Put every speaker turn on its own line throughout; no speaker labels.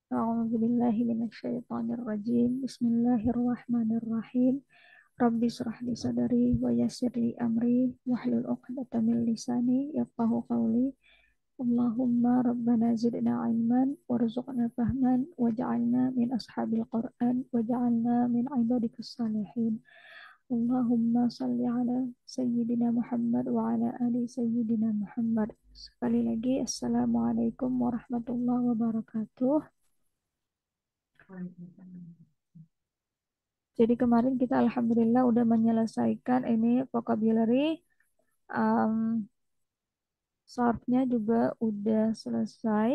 أعوذ بالله من الشيطان الرجيم بسم الله الرحمن الرحيم رب اشرح لي صدري ويسر لي أمري واحلل عقدة من لساني يفقهوا قولي اللهم ربنا زدنا علما وارزقنا فهما واجعلنا من أصحاب القرآن واجعلنا من عبادك الصالحين اللهم صل على سيدنا Muhammad وعلى آل سيدنا Muhammad. Sekali lagi, Assalamualaikum warahmatullahi wabarakatuh. Jadi kemarin kita alhamdulillah udah menyelesaikan ini vocabulary, um, shortnya juga udah selesai,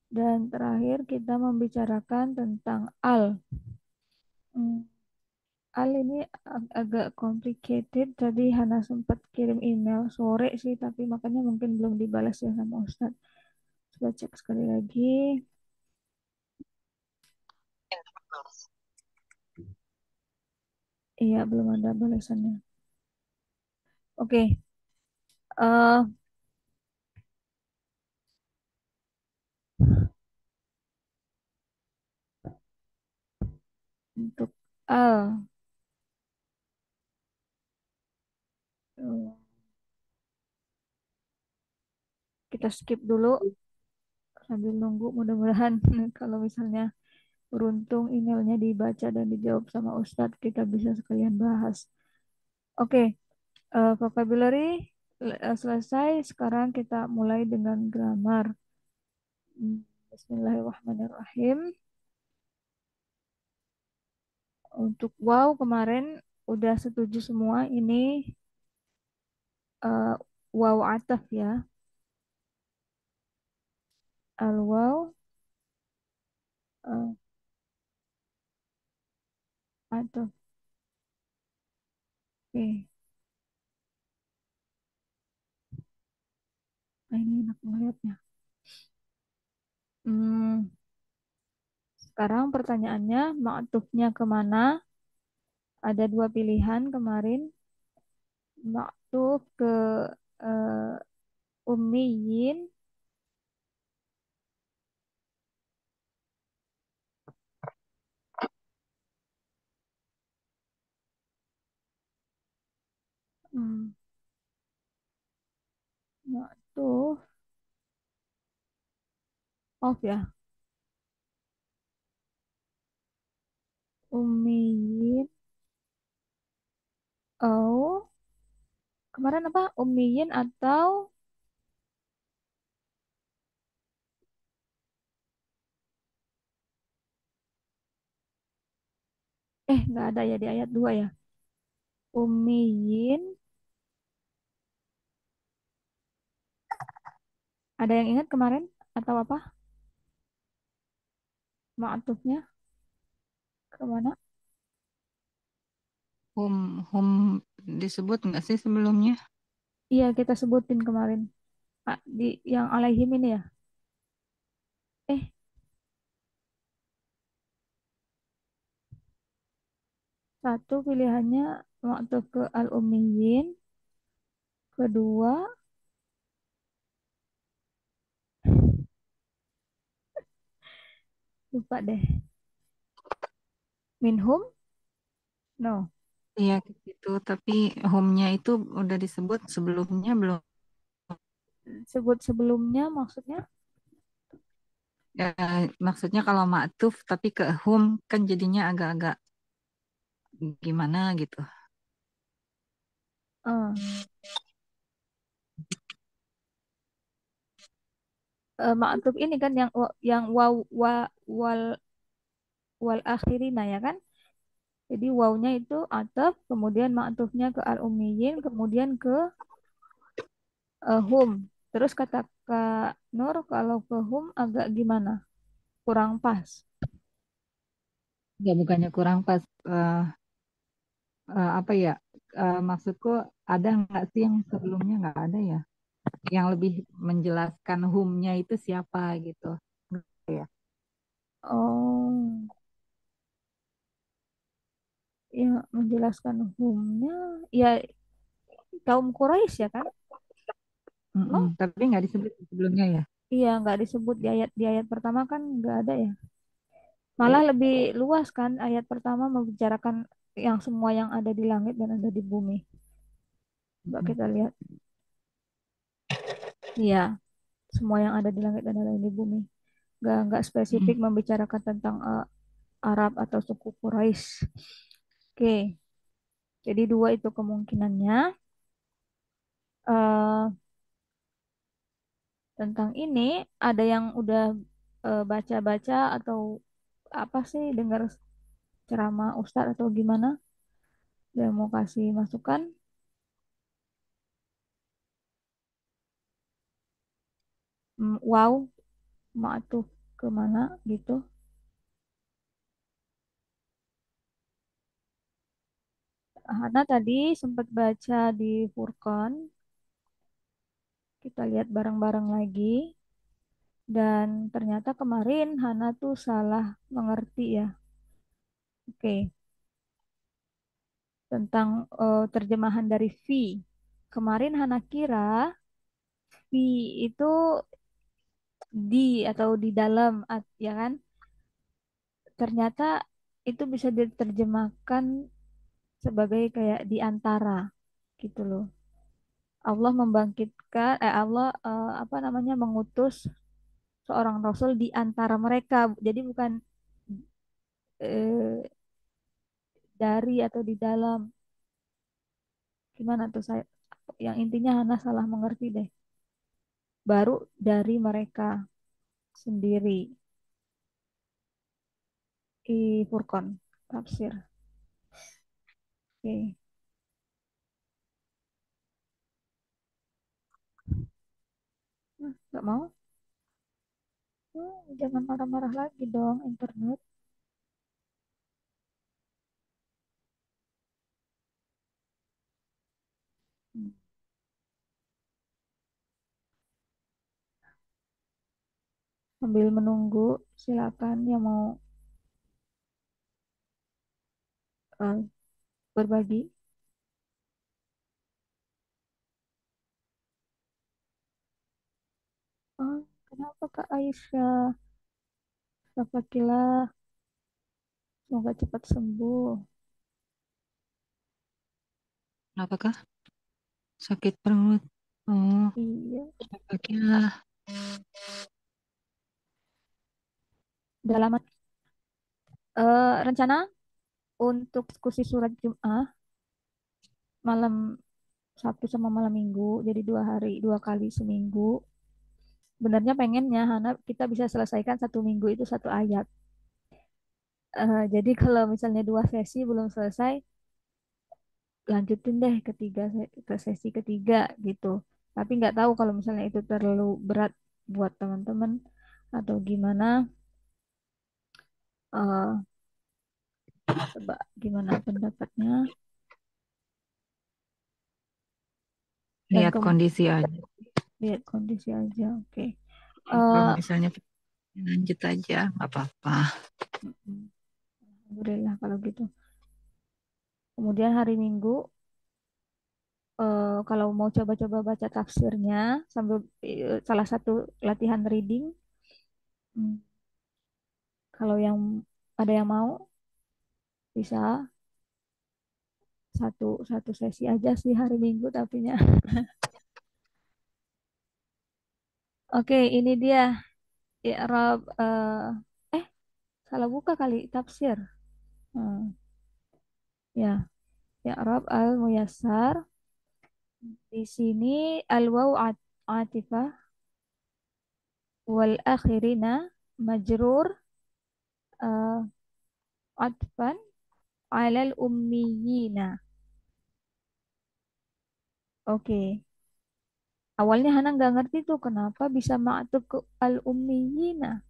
dan terakhir kita membicarakan tentang al. Hmm, Al ini agak complicated. Tadi Hana sempat kirim email sore sih, tapi makanya mungkin belum dibalas ya sama Ustadz. Coba cek sekali lagi. Iya, belum ada balasannya. Oke, eh untuk al, eh, kita skip dulu sambil nunggu. Mudah-mudahan kalau misalnya beruntung emailnya dibaca dan dijawab sama Ustadz, kita bisa sekalian bahas. Oke, vocabulary selesai. Sekarang kita mulai dengan grammar. Bismillahirrahmanirrahim. Untuk wow kemarin udah setuju semua. Ini eh, wow ataf ya. Al wow ataf. Oke, nah, ini enak ngeliatnya. Hmm, Sekarang pertanyaannya, maktufnya kemana? Ada dua pilihan kemarin. Maktuf ke eh, ummiyin. Hmm, Maktuf off ya. Ummiyin. Oh, kemarin apa? Ummiyin atau nggak ada ya di ayat 2 ya. Ummiyin. Ada yang ingat kemarin atau apa? Maktufnya kemana?
Home disebut nggak sih sebelumnya?
Iya, kita sebutin kemarin. Di yang alaihim ini ya. Eh, Satu pilihannya maktuf ke al-ummiyin, kedua lupa deh. Minhum? No.
Iya gitu, tapi home-nya itu udah disebut sebelumnya belum?
Sebut sebelumnya maksudnya?
Ya, maksudnya kalau maktuf tapi ke home kan jadinya agak-agak gimana gitu.
eh Maktuf ini kan yang waw wal wal akhirina ya kan? Jadi wawnya itu ataf, kemudian maktufnya ke al-ummiyin, kemudian ke hum. Terus kata Kak Nur, kalau ke hum agak gimana? Kurang pas.
Ya bukannya kurang pas, apa ya? Maksudku ada nggak sih yang sebelumnya nggak ada ya? Yang lebih menjelaskan whom-nya itu siapa gitu. Ya.
Oh, ya menjelaskan humnya, ya kaum Quraisy ya kan?
Mm-mm,
No?
tapi nggak disebut sebelumnya ya.
Iya, nggak disebut di ayat pertama kan nggak ada ya. Malah lebih luas kan ayat pertama membicarakan yang semua yang ada di langit dan ada di bumi. Coba kita lihat. Iya, semua yang ada di langit dan ada di bumi. Nggak spesifik
Mm.
membicarakan tentang Arab atau suku Quraisy. Oke, jadi dua itu kemungkinannya. eh Tentang ini ada yang udah baca-baca atau apa sih dengar ceramah Ustadz atau gimana? Yang mau kasih masukan? Wow, mak tuh kemana gitu? Hana tadi sempat baca di Furqan, kita lihat bareng-bareng lagi. Dan ternyata kemarin Hana tuh salah mengerti ya. Oke, tentang terjemahan dari fi. Kemarin Hana kira fi itu di atau di dalam, ya kan? Ternyata itu bisa diterjemahkan sebagai kayak di antara gitu loh. Allah membangkitkan, Allah apa namanya mengutus seorang rasul di antara mereka. Jadi bukan eh, dari atau di dalam. Gimana tuh saya? Yang intinya Hana salah mengerti deh. Baru dari mereka sendiri. Di Furqan tafsir. Oke. Nggak mau? Jangan marah-marah lagi dong internet. Hmm. Sambil menunggu, silakan yang mau eh, berbagi. Oh, kenapa Kak Aisyah? Alhamdulillah, semoga cepat sembuh.
Apakah sakit perut? Oh,
Iya,
apakah
udah lama. Rencana untuk diskusi surat Jum'ah malam Sabtu sama malam Minggu, jadi 2 hari, 2 kali seminggu. Sebenarnya pengennya Hana kita bisa selesaikan 1 minggu itu 1 ayat. Jadi kalau misalnya 2 sesi belum selesai, lanjutin deh ke sesi ketiga gitu. Tapi nggak tahu kalau misalnya itu terlalu berat buat teman-teman atau gimana. eh Coba gimana pendapatnya dan
lihat kondisi aja.
lihat kondisi aja. Oke.
Kalau
Eh,
misalnya lanjut aja, nggak apa-apa.
Alhamdulillah kalau gitu. Kemudian hari Minggu, kalau mau coba-coba baca tafsirnya sambil salah satu latihan reading, hmm, kalau yang ada yang mau bisa satu satu sesi aja sih hari Minggu tapinya. Oke, ini dia i'rab eh salah buka kali tafsir. Hmm, ya, i'rab al-muyassar. Di sini al-waw atifah wal akhirina majrur uh, atfan alal ummiyina. Oke. Awalnya Hana nggak ngerti tuh kenapa bisa ma'tuf ke al-ummiyina.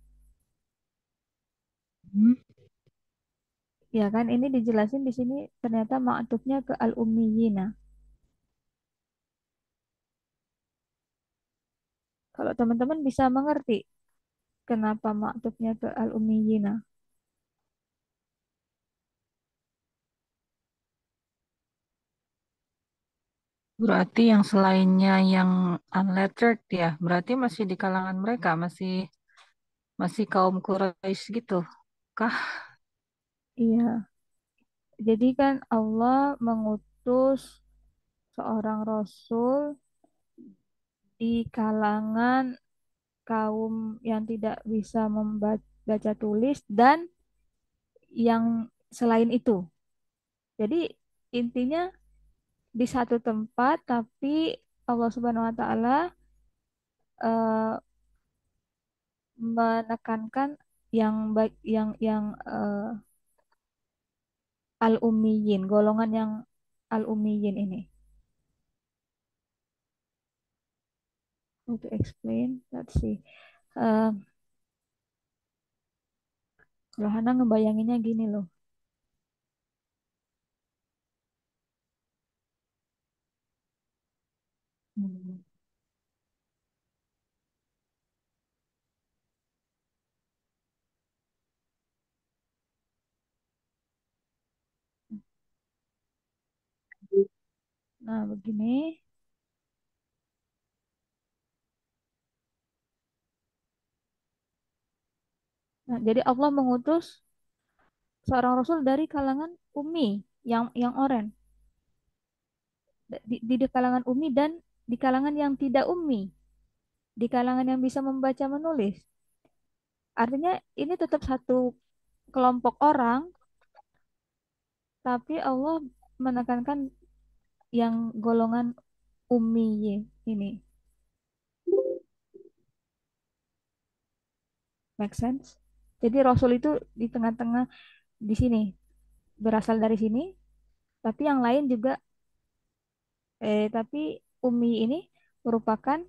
Hmm.
Ya kan ini dijelasin di sini ternyata ma'tufnya ke al-ummiyina. Kalau teman-teman bisa mengerti kenapa ma'tufnya ke al-ummiyina.
Berarti yang selainnya yang unlettered ya, berarti masih di kalangan mereka, masih masih kaum Quraisy gitu. Kah?
Iya, jadi kan Allah mengutus seorang rasul di kalangan kaum yang tidak bisa membaca tulis dan yang selain itu. Jadi intinya di satu tempat tapi Allah Subhanahu wa taala eh, menekankan yang baik yang al-ummiyin, golongan yang al-ummiyin ini. How to explain? Let's see. Eh, Kalau Hana ngebayanginnya gini loh.
Hmm.
Nah, begini. Nah, jadi Allah mengutus seorang rasul dari kalangan ummi yang oren. Di kalangan ummi dan di kalangan yang tidak ummi, di kalangan yang bisa membaca menulis. Artinya ini tetap satu kelompok orang, tapi Allah menekankan yang golongan ummi ini. Make sense? Jadi Rasul itu di tengah-tengah di sini, berasal dari sini, tapi yang lain juga, tapi ummi ini merupakan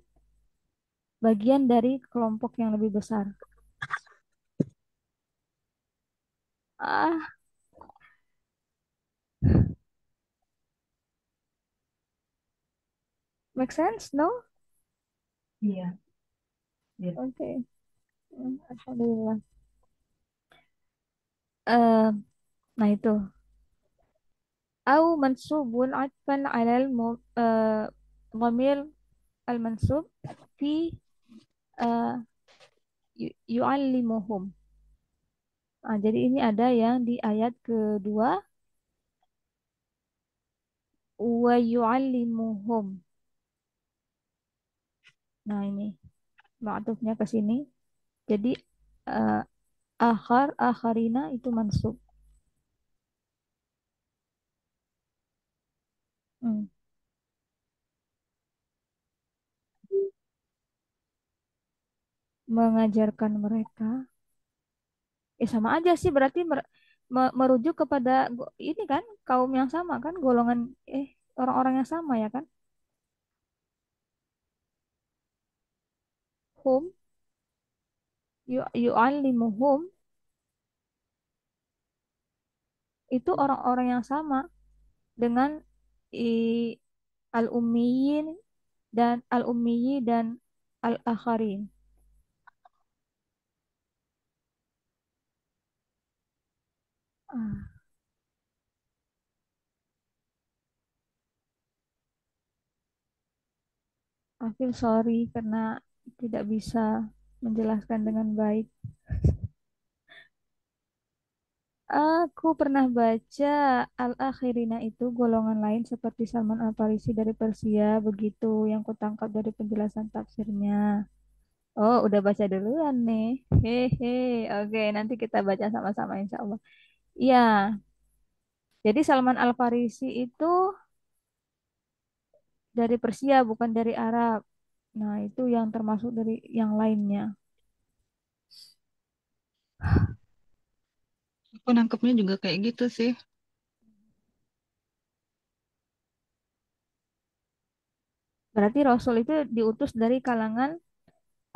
bagian dari kelompok yang lebih besar. Ah, make sense? No?
Iya, iya.
Oke. Alhamdulillah. Eh, nah itu. Au mansubun atfan alal dhamir al-mansub fi eh, yu'allimuhum. Nah, jadi ini ada yang di ayat kedua wa yu'allimuhum. Nah, ini ma'tufnya ke sini. Jadi eh, akharina itu mansub. Hmm. Mengajarkan mereka. Sama aja sih berarti merujuk kepada ini kan kaum yang sama kan golongan eh orang-orang yang sama ya kan. Hum yu'allimuhum itu orang-orang yang sama dengan i, al-ummiyin dan al-ummiyi dan al-akharin. Ah, I feel sorry karena tidak bisa menjelaskan dengan baik. Aku pernah baca Al-Akhirina itu golongan lain seperti Salman Al-Farisi dari Persia, begitu yang kutangkap dari penjelasan tafsirnya. Oh, udah baca duluan nih. Hehe, oke, nanti kita baca sama-sama insya Allah. Iya, jadi Salman Al-Farisi itu dari Persia, bukan dari Arab. Nah, itu yang termasuk dari yang lainnya.
Aku nangkepnya juga kayak gitu sih.
Berarti Rasul itu diutus dari kalangan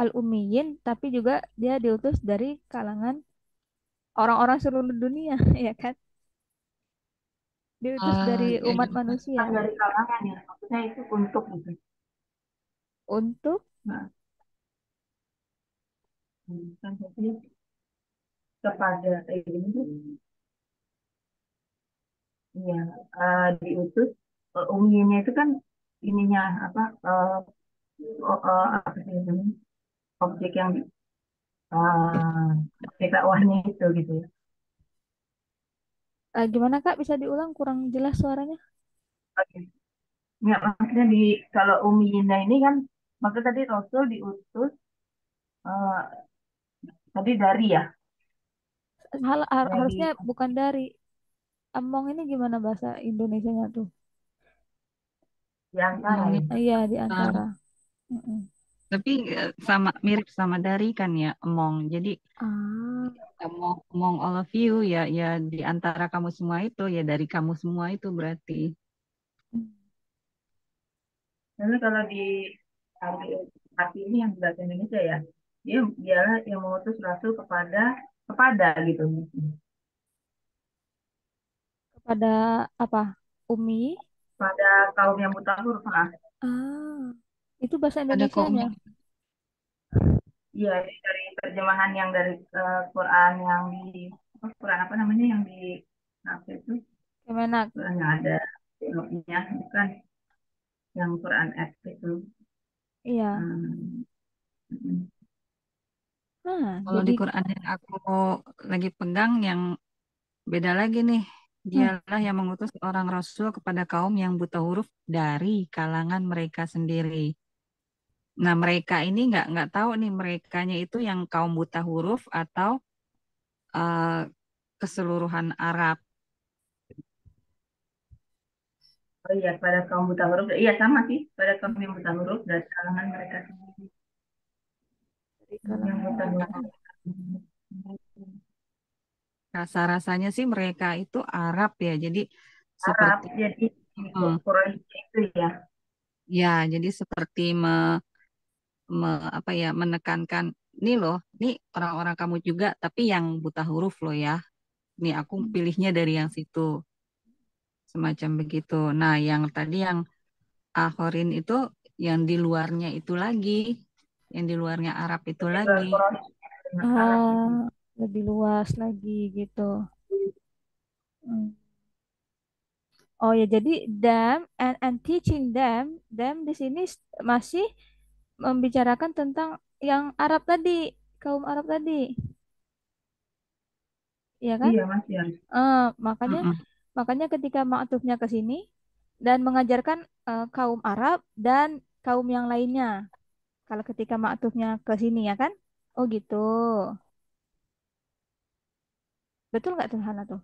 Al-Ummiyin, tapi juga dia diutus dari kalangan orang-orang seluruh dunia, ya kan? Diutus dari
Ya
umat
juga
manusia
kan dari kalangan ya. Maksudnya itu untuk gitu.
untuk
Nah, kan jadi kepada ini ya diutus umumnya itu kan ininya apa apa sih namanya objek yang objek dakwahnya itu gitu ya.
Gimana Kak? Bisa diulang? Kurang jelas suaranya.
Oke. Nggak, maksudnya kalau Umi Yinda ini kan, maksud tadi Rasul diutus eh, tadi dari ya,
Harusnya
dari
bukan dari. Emong ini gimana bahasa Indonesianya tuh?
di antara
Emong
ya.
itu
Iya, di
taruh.
antara. Mm-mm.
Tapi sama mirip sama dari kan ya emong. Jadi
Ah,
emong all of you ya ya di antara kamu semua itu ya dari kamu semua itu berarti.
Lalu kalau di arti ini yang bahasa Indonesia ya, dialah yang mengutus Rasul kepada gitu.
kepada apa? Umi.
Pada kaum yang buta huruf. Nah,
Ah, itu bahasa
Ada
Indonesianya.
kaumnya.
iya, ini dari terjemahan yang dari Quran yang di Quran apa namanya yang di apa itu?
Kemenak.
Quran yang ada nya bukan yang Quran X itu.
Iya.
Hmm, mm,
Nah,
Kalau
jadi
di Quran yang aku lagi pegang yang beda lagi nih.
hmm,
Dialah yang mengutus orang Rasul kepada kaum yang buta huruf dari kalangan mereka sendiri. Nah, mereka ini nggak tahu nih merekanya itu yang kaum buta huruf atau eh, keseluruhan Arab.
oh iya, pada kaum buta huruf, iya sama sih, pada kaum yang buta huruf dari kalangan mereka sendiri.
dari
Yang
kalangan
buta
mereka.
huruf
Rasa-rasanya sih mereka itu Arab ya. Jadi
Arab,
seperti
jadi
hmm,
Quraisy itu ya.
ya, jadi seperti apa ya menekankan ini loh, ini orang-orang kamu juga tapi yang buta huruf loh ya. Nih aku pilihnya dari yang situ. Semacam begitu. Nah, yang tadi yang akhorin itu yang di luarnya itu lagi, yang di luarnya Arab itu
Jadi luar
lagi.
Quraisy dengan Arab gitu.
Ah, lebih luas lagi gitu. Hmm. Oh ya, jadi them and teaching them di sini masih membicarakan tentang yang Arab tadi, kaum Arab tadi, ya kan?
Iya masih harus.
Makanya
Mm-mm.
makanya ketika maktufnya ke sini dan mengajarkan kaum Arab dan kaum yang lainnya. Kalau ketika maktufnya ke sini ya kan? Oh gitu. Betul nggak tuh Hana tuh?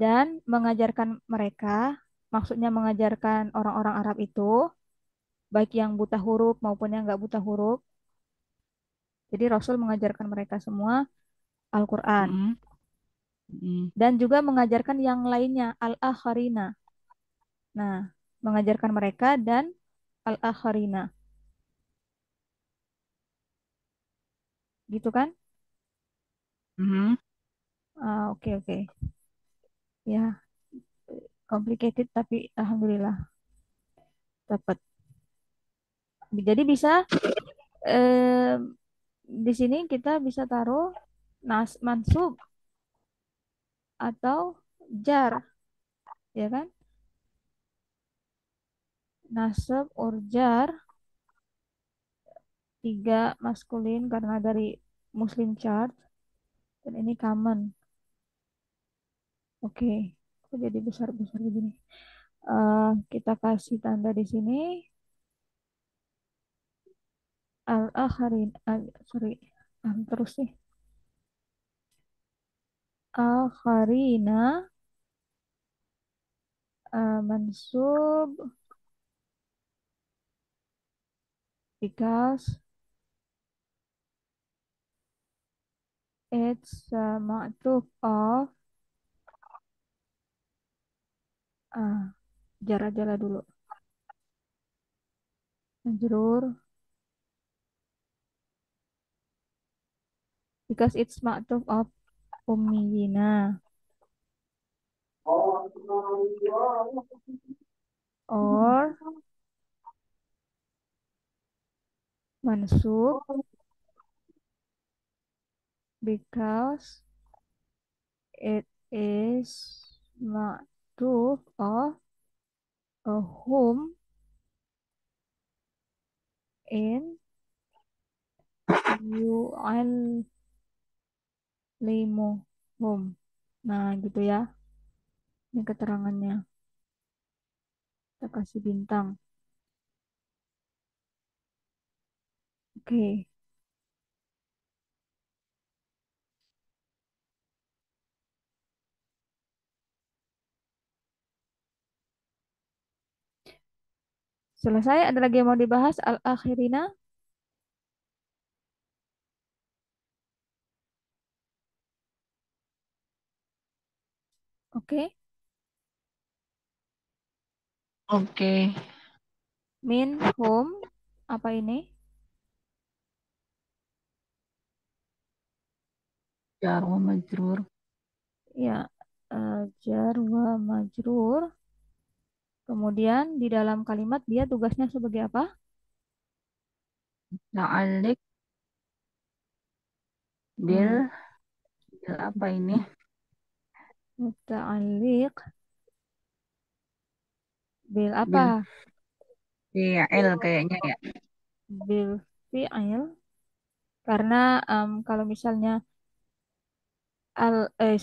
Dan mengajarkan mereka, maksudnya mengajarkan orang-orang Arab itu, baik yang buta huruf maupun yang nggak buta huruf. Jadi Rasul mengajarkan mereka semua Al-Quran.
Mm-mm. Mm-mm.
Dan juga mengajarkan yang lainnya, Al-Akharina. Nah, mengajarkan mereka dan Al-Akharina. Gitu kan?
Mhm.
Oke, oke. Ya, complicated tapi Alhamdulillah dapat. Jadi bisa eh, di sini kita bisa taruh mansub atau jar, ya kan? Nasab or jar, tiga maskulin karena dari Muslim chart dan ini common. Oke, kok jadi besar-besar begini? Kita kasih tanda di sini. Al-akharin, sorry, terus sih. Akharina, mansub because it's a ma'tuf of ah, jar aja lah dulu. Majrur because it's ma'tuf of ummiyina or mansub because it is ma'tuf of a whom in yu'al Limo. Home. Nah, gitu ya. Ini keterangannya. Kita kasih bintang. Oke. Selesai. Ada lagi yang mau dibahas? Al-akhirina. Oke.
Oke.
Min, home. Apa ini?
Jar wa majrur.
Ya. Jar wa majrur. Kemudian di dalam kalimat dia tugasnya sebagai apa?
Muta'alliq
Hmm.
bil bil apa ini?
Muta'alliq bil
Bil
apa?
fi'il kayaknya ya.
Bil fi'il. Karena kalau misalnya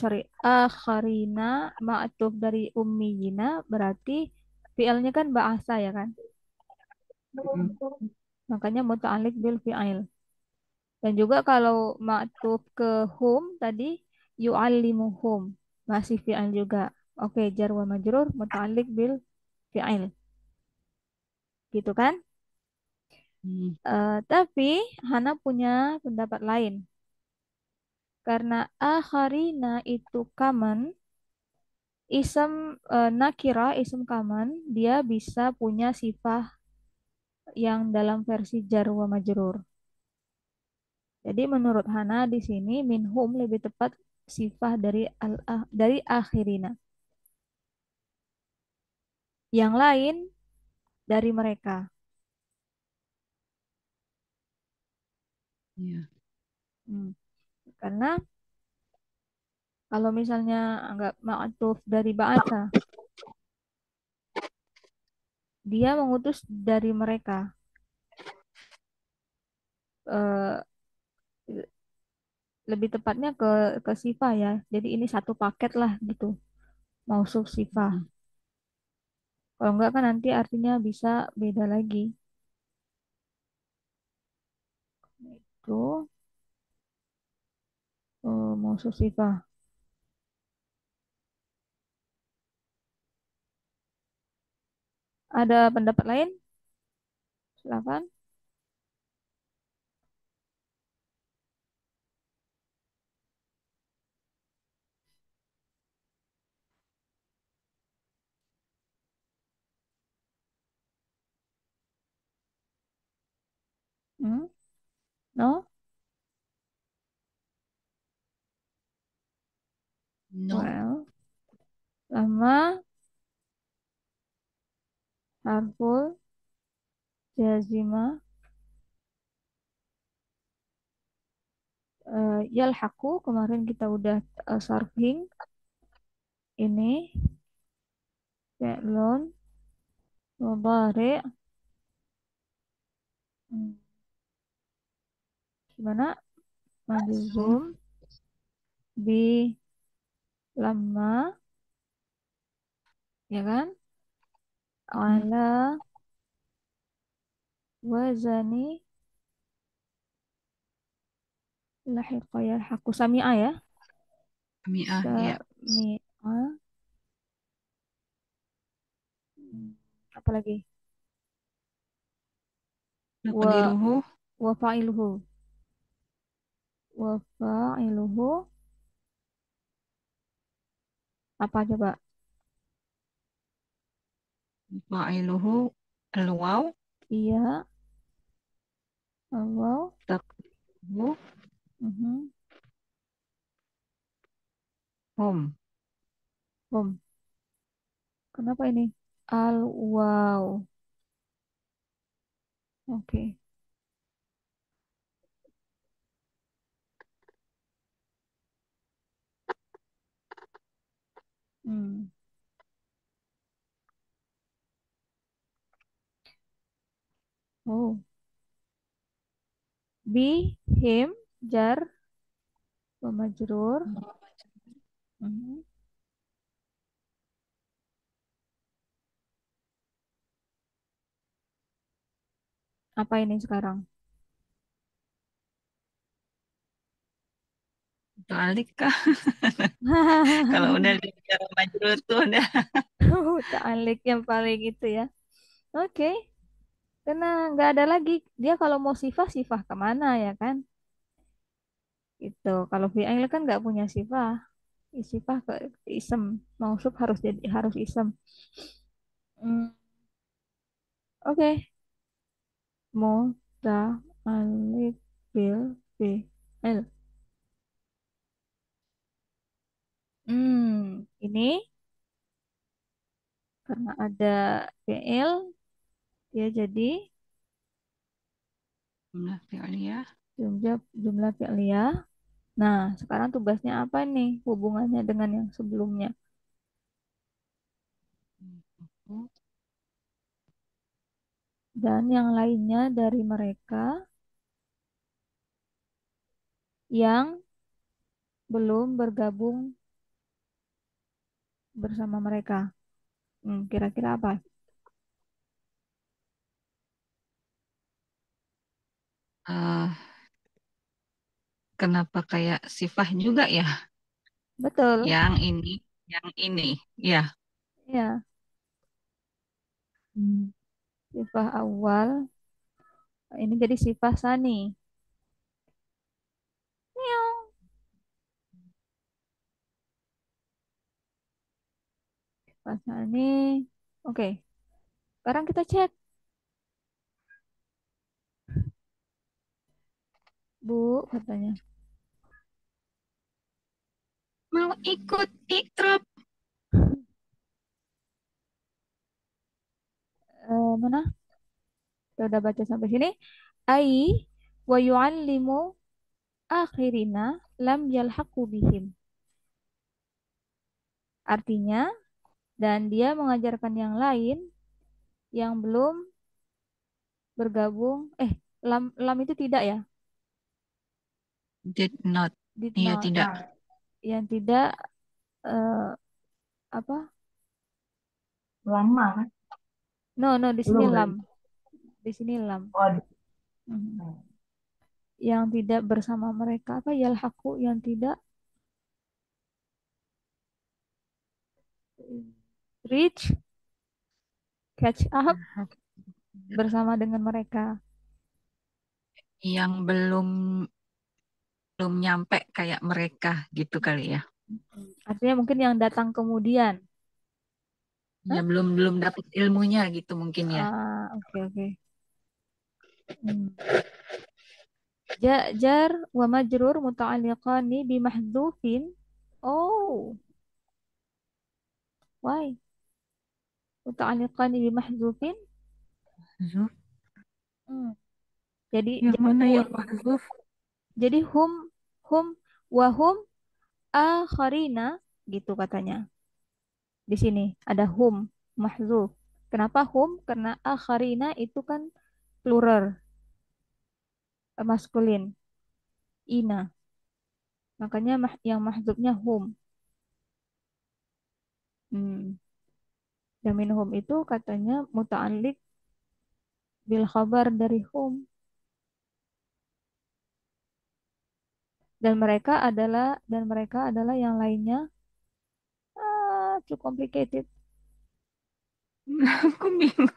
sorry, akharina ma'tuf dari ummiyina berarti fi'ilnya kan bahasa ya kan?
Mm.
Makanya muta'alliq bil fi'il. Dan juga kalau ma'tuf ke hum tadi yu'allimuhum masih fi'il juga. Oke, jar wa majrur muta'alliq bil fi'il. Gitu kan?
Hmm.
Tapi Hana punya pendapat lain. Karena akharina itu common, isem nakira, isem common, dia bisa punya sifat yang dalam versi jar wa majrur. Jadi menurut Hana di sini minhum lebih tepat sifat dari dari akhirina. Yang lain dari mereka.
Iya.
Hmm. Karena kalau misalnya anggap ma'tuf dari ba'asa, dia mengutus dari mereka. Eh, Lebih tepatnya ke sifat ya. Jadi ini satu paket lah gitu. Mausuf sifat.
Mm.
Kalau enggak kan nanti artinya bisa beda lagi. Itu mausuf sifat. Ada pendapat lain? Silakan. Hmm? No?
No.
Well, lama harful jazima yalhaqu kemarin kita udah sarfing ini fi'lun mudhari' hmm, gimana
Sum.
majzum bi lama ya kan
Mm.
ala wazani lahiqa yalhaqu sami'a ya
Mi'ah ya.
sami'a hmm, apa lagi wa
Naqdiruhu
wa fa'iluhu wa fa'iluhu apa coba
fa'iluhu al-waw
iya Allah
taqdiruhu
mhm,
hum.
hum kenapa ini al wow oke hmm. Oh, bi him jar wa majrur. Mhm. Apa ini sekarang?
Balik kah? Kalau udah bicara majrur tuh udah.
Ta'alik yang paling itu ya. Oke, karena nggak ada lagi. Dia kalau mau sifah, sifah kemana ya kan? Itu kalau fi'il kan nggak punya sifah. Sifah ke isem. Mausuf harus jadi harus isem. Hmm, oke. Muta'alliq bil fi'il. Ini karena ada fi'il, dia jadi
Jumlah fi'liyah.
jumlah fi'liyah. Nah, sekarang tugasnya apa nih hubungannya dengan yang sebelumnya? Dan yang lainnya dari mereka yang belum bergabung bersama mereka. Kira-kira apa?
Eh, kenapa kayak sifah juga ya?
Betul.
Yang ini, yang ini. Ya.
Ya,
Hmm.
sifah awal. Ini jadi sifah sani. Meow. Sifah sani. Oke, sekarang kita cek. Bu, katanya.
Mau ikut ikrob.
Mana? Kita udah baca sampai sini. Ai wa yu'allimu akhirina lam yalhaqu bihim. Artinya, dan dia mengajarkan yang lain yang belum bergabung. Lam lam itu tidak ya?
Did not.
Did
Iya,
not.
tidak.
Yang tidak eh, apa?
Lama kan?
No, no, di sini
Belum
lam.
berarti.
Di sini lam.
Oh,
Mhm. Yang tidak bersama mereka apa? Yalhaqu yang tidak reach, catch up bersama dengan mereka.
Yang belum belum nyampe kayak mereka gitu kali ya.
Artinya mungkin yang datang kemudian.
Ya
Hah?
belum belum dapat ilmunya gitu mungkin ya.
Oke, oke. Hmm. Jar wa majrur muta'alliqani bi mahdhufin. Oh, why? Muta'alliqani bi mahdhufin.
Mahzuf.
Hmm. Jadi
Yang
jadi
mana yang mahzuf?
jadi hum wahum akharina gitu katanya. Di sini ada hum mahzuf. Kenapa hum? Karena akharina itu kan plural, maskulin. Ina. Makanya yang mahzufnya hum. Hmm. Dan minhum itu katanya muta'alliq bil khabar dari hum. Dan mereka adalah yang lainnya. Too complicated.
Aku bingung.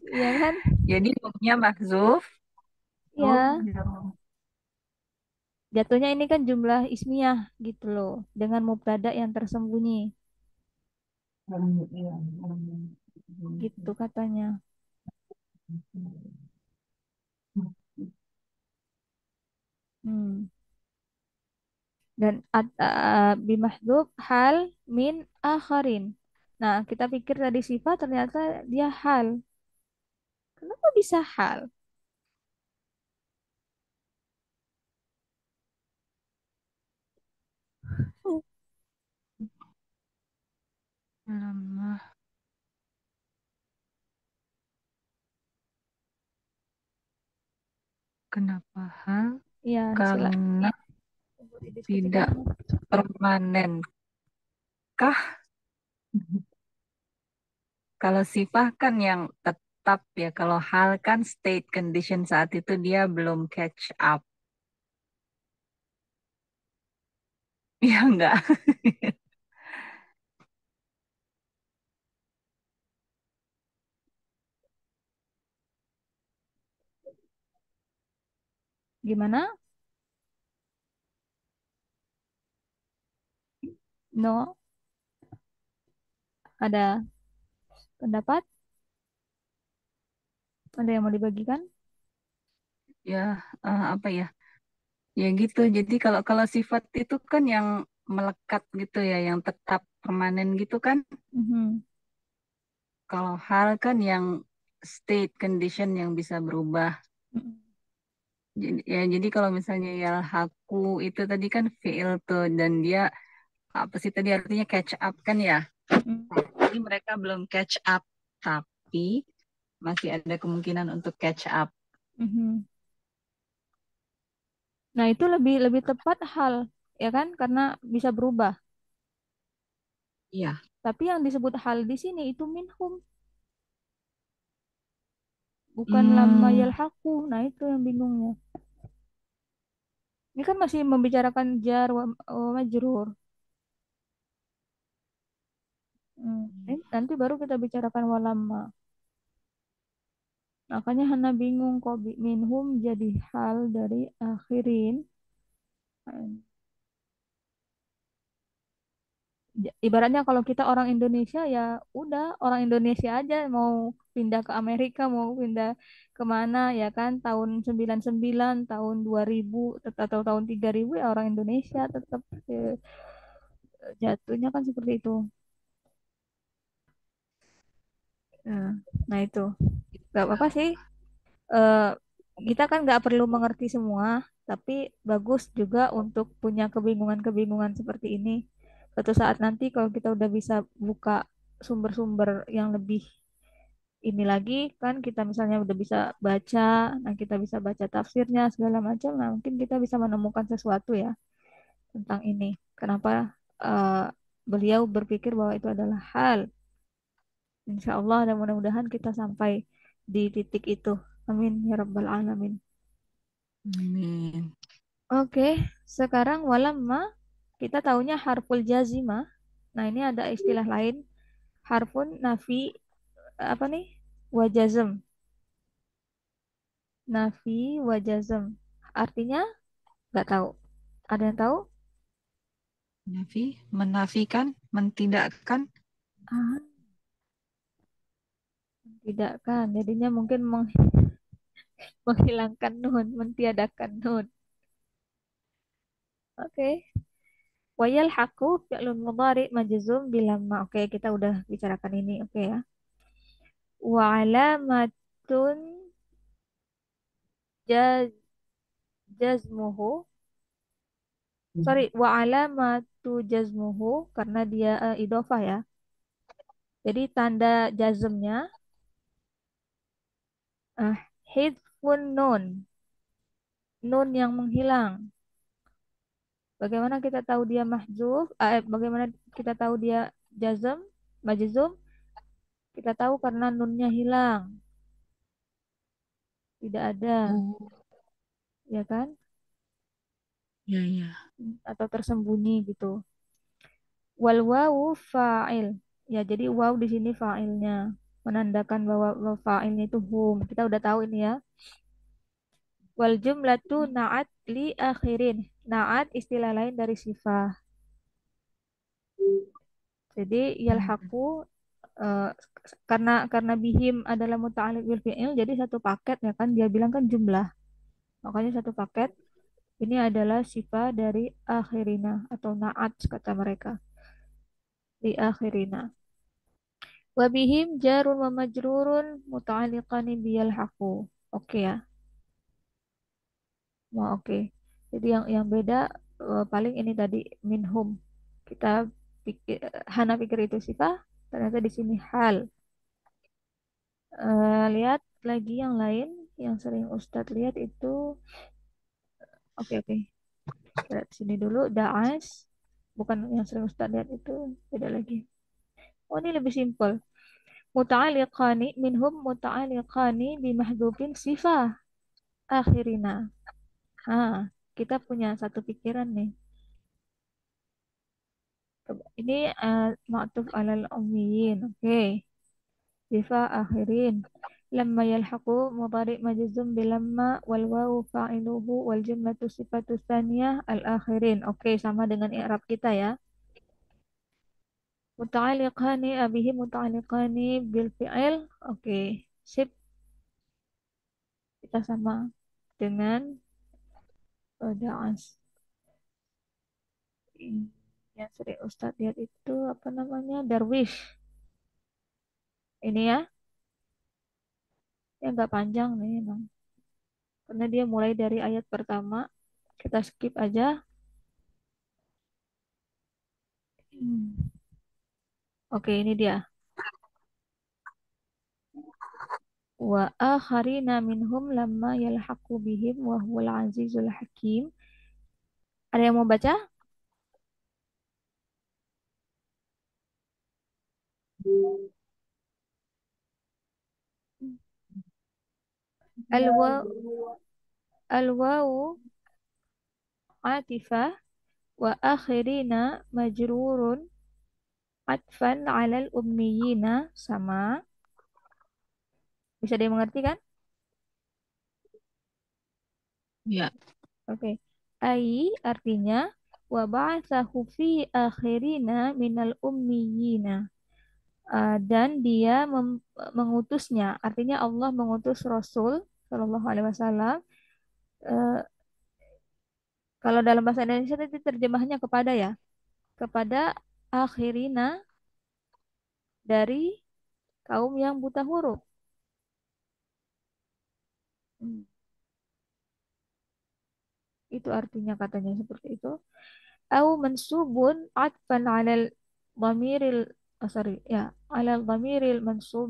Iya kan?
Jadi humnya mahzuf.
tuh
Ya,
yang
jatuhnya ini kan jumlah ismiyah gitu loh, dengan mubtada yang tersembunyi, gitu katanya. Hmm. Dan bimahdhuf hal min akharin. Nah, kita pikir tadi sifat ternyata dia hal. Kenapa bisa hal?
Lemah. Kenapa hal?
Ya,
Karena Tidak
didiskusikan.
permanen kah? Kalau sifat kan yang tetap ya. Kalau hal kan state condition saat itu dia belum catch up. Ya enggak?
Gimana? No, ada pendapat? Ada yang mau dibagikan?
Ya, apa ya? Ya gitu. Jadi kalau kalau sifat itu kan yang melekat gitu ya, yang tetap permanen gitu kan.
Mhm.
Kalau hal kan yang state condition yang bisa berubah.
Mhm.
Jadi kalau misalnya yalhaku itu tadi kan fi'il tuh dan dia apa sih tadi artinya catch up kan ya.
Mhm.
Jadi mereka belum catch up tapi masih ada kemungkinan untuk catch up.
Mhm. Nah, itu lebih lebih tepat hal, ya kan? Karena bisa berubah.
Iya.
Tapi yang disebut hal di sini itu minhum, bukan lama
Hmm,
yalhaqu. Nah, itu yang bingungnya. Ini kan masih membicarakan jar wa majrur. Nanti baru kita bicarakan walamma. Makanya Hana bingung kok minhum jadi hal dari akhirin. Ibaratnya kalau kita orang Indonesia ya udah orang Indonesia aja mau pindah ke Amerika mau pindah kemana ya kan tahun 99 tahun 2000 atau tahun 3000 ya orang Indonesia tetap jatuhnya kan seperti itu. Nah, nah itu nggak apa-apa sih. Eh, kita kan nggak perlu mengerti semua, tapi bagus juga untuk punya kebingungan-kebingungan seperti ini. Suatu saat nanti kalau kita udah bisa buka sumber-sumber yang lebih ini lagi, kan kita misalnya udah bisa baca, nah kita bisa baca tafsirnya segala macam, nah mungkin kita bisa menemukan sesuatu ya tentang ini. Kenapa eh, beliau berpikir bahwa itu adalah hal. Insya Allah dan mudah-mudahan kita sampai di titik itu. Amin ya rabbal alamin.
amin.
Oke, sekarang walamma kita taunya harful jazimah. Nah, ini ada istilah lain, harfun nafi apa nih? Wajazm. Nafi wajazm. Artinya nggak tahu. Ada yang tahu?
Nafi, menafikan, mentidakkan.
Ah, tidak kan. Jadinya mungkin menghilangkan nun, mentiadakan nun. Oke. Wayal haku fi'lun mudhari majzum bilamma. Oke, kita udah bicarakan ini. Oke ya. Wa alamatun jaz- jazmuhu. Sorry, wa alamatu jazmuhu karena dia idofah ya. Jadi tanda jazmnya uh, hidfun nun, nun yang menghilang. Bagaimana kita tahu dia mahzuf? Bagaimana kita tahu dia jazm, majzum? Kita tahu karena nunnya hilang, tidak ada,
Oh,
ya kan?
ya ya.
Atau tersembunyi gitu. Wal wawu fa'il. Ya, jadi waw di sini fa'ilnya menandakan bahwa fa'ilnya itu hum. Kita udah tahu ini ya. Wal jumlatu na'at li akhirin. Na'at istilah lain dari sifah. Jadi yalhaqu eh, karena bihim adalah muta'alliq bil fi'il jadi satu paket ya kan dia bilang kan jumlah. Makanya satu paket ini adalah sifat dari akhirina atau na'at kata mereka. Di akhirina. Wa bihim jarun wa majrurun muta'alliqani biyalhaqu. Oke ya. Wah, oke. Jadi yang beda paling ini tadi minhum. Kita pikir Hana pikir itu sifat, ternyata di sini hal. Lihat lagi yang lain yang sering Ustadz lihat itu. Oke, oke. Lihat sini dulu, da'as. Bukan yang sering Ustaz lihat itu, beda lagi. Oh, ini lebih simpel. Muta'aliqani minhum muta'aliqani bimahdhufin sifah akhirina. Ah, kita punya satu pikiran nih. Coba. Ini ma'tuf alal ummiyin. Oke. Sifah akhirin. Lamma yalhaqu mudhari majzum bilamma wal wawu fa'iluhu wal jumlatu sifatu tsaniyah al akhirin. Oke, sama dengan i'rab kita ya. Muta'alliqani abihi muta'alliqani bil fi'il. Oke, sip. Kita sama dengan da'as. Yang sering Ustadz lihat itu apa namanya? Darwish. Ini ya, yang nggak panjang nih emang. Karena dia mulai dari ayat pertama. Kita skip aja. Hmm. Oke, ini dia. Wa akharina minhum lamma yalhaqu bihim wa huwal azizul hakim. Ada yang mau baca? Al-wa al-wawu atifah wa akhirina majrurun atfan 'alal ummiyina sama. Bisa dimengerti kan?
Ya.
Oke. Ai artinya wa ba'atsahu fi akhirina minal ummiyina. Dan dia mengutusnya. Artinya Allah mengutus Rasul Shallallahu Alaihi Wasallam. Eh, Kalau dalam bahasa Indonesia itu terjemahnya kepada ya, kepada akhirina dari kaum yang buta huruf. Hmm, Itu artinya katanya seperti itu. Au mansubun atfan alal dhamiril sorry ya alal dhamiril mansubi